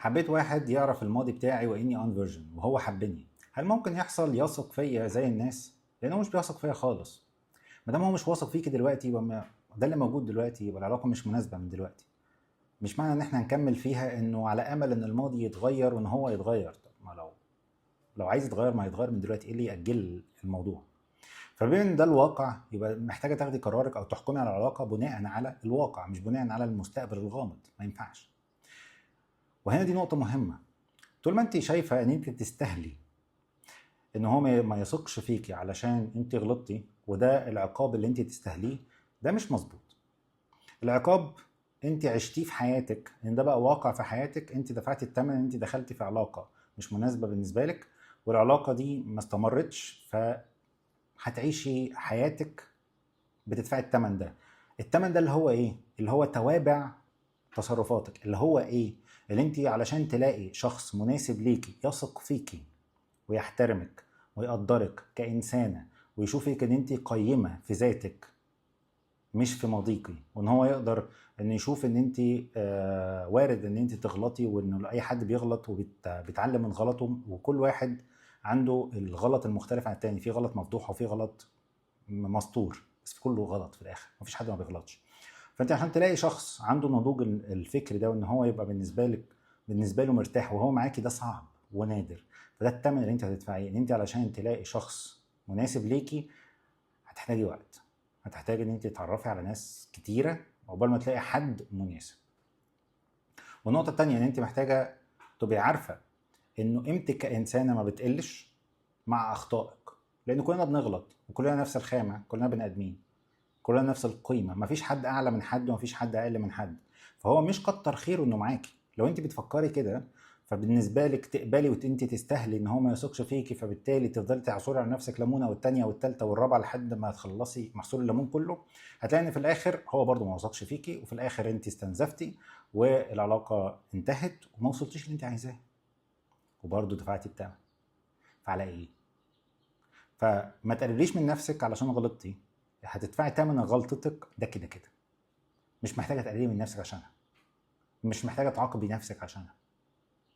حبيت واحد يعرف الماضي بتاعي واني ان فيرجن وهو حبني. هل ممكن يحصل يثق فيا زي الناس؟ لانه مش بيثق فيا خالص. ما دام هو مش واثق فيكي دلوقتي يبقى ده اللي موجود دلوقتي، يبقى العلاقه مش مناسبه من دلوقتي. مش معنى ان احنا نكمل فيها انه على امل ان الماضي يتغير وان هو يتغير. طب ما لو عايز يتغير ما يتغير من دلوقتي، ايه اللي يأجل الموضوع؟ فبما ان ده الواقع يبقى محتاجه تاخدي قرارك او تحكمي على العلاقه بناء على الواقع مش بناء على المستقبل الغامض. ما ينفعش. وهنا دي نقطه مهمه. طول ما انت شايفه ان انت تستاهلي ان هو ما يثقش فيكي علشان انت غلطتي وده العقاب اللي انت تستاهليه، ده مش مظبوط. العقاب انت عشتيه في حياتك، ان ده بقى واقع في حياتك. انت دفعتي الثمن ان انت دخلتي في علاقه مش مناسبه بالنسبه لك، والعلاقه دي ما استمرتش، فهتعيشي حياتك بتدفعي الثمن ده. الثمن ده اللي هو ايه؟ اللي هو توابع تصرفاتك. اللي هو ايه؟ اللي انت علشان تلاقي شخص مناسب ليكي يثق فيكي ويحترمك ويقدرك كإنسانة ويشوفك ان انت قيمة في ذاتك مش في ماضيكي، وان هو يقدر ان يشوف ان انت وارد ان انت تغلطي، وان اي حد بيغلط وبيتعلم من غلطه، وكل واحد عنده الغلط المختلف عن التاني. في غلط مفضوح وفي غلط مستور، بس كله غلط في الاخر، مفيش حد ما بيغلطش. فانت عشان تلاقي شخص عنده نضوج الفكر ده وان هو يبقى بالنسبه له مرتاح وهو معاكي، ده صعب ونادر. فده الثمن اللي انت هتدفعيه، ان انت علشان تلاقي شخص مناسب ليكي هتحتاجي وقت. هتحتاجي ان انت تتعرفي على ناس كتيره عقبال ما تلاقي حد مناسب. والنقطه التانيه ان انت محتاجه تبقي عارفه انه قيمتك كانسانه ما بتقلش مع اخطائك، لان كلنا بنغلط وكلنا نفس الخامه، كلنا بني ادمين، كلنا نفس القيمه. مفيش حد اعلى من حد ومفيش حد اقل من حد. فهو مش كتر خيره انه معاكي. لو انت بتفكري كده فبالنسبه لك تقبلي وانت تستاهلي ان هو ما يثقش فيكي، فبالتالي تفضلي تعصري على نفسك ليمونه والتانيه والتالته والرابعه لحد ما تخلصي محصول الليمون كله. هتلاقي ان في الاخر هو برضه ما وثقش فيكي، وفي الاخر انت استنزفتي والعلاقه انتهت وما وصلتيش اللي انت عايزاه، وبرضه دفعتي الثمن. فعلى ايه؟ فما تقلليش من نفسك علشان غلطتي. هتدفعي ثمن غلطتك ده كده كده. مش محتاجه تقللي من نفسك عشانها، مش محتاجه تعاقبي نفسك عشانها،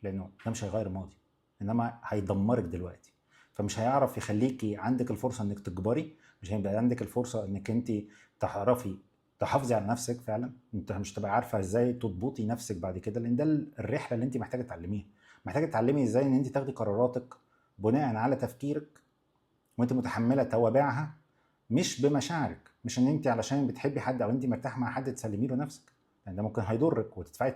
لانه ده مش هيغير الماضي، انما هيدمرك دلوقتي. فمش هيعرف يخليكي عندك الفرصه انك تكبري، مش هيبقى عندك الفرصه انك انت تعرفي تحافظي على نفسك فعلا. انت مش تبقى عارفه ازاي تضبطي نفسك بعد كده، لان ده الرحله اللي انت محتاجه تعلميها. محتاجه تتعلمي ازاي ان انت تاخدي قراراتك بناء على تفكيرك وانت متحمله توابعها، مش بمشاعرك. مش ان انت علشان بتحبي حد او انت مرتاح مع حد تسلمي له نفسك، لان ده ممكن هيضرك وتدفعي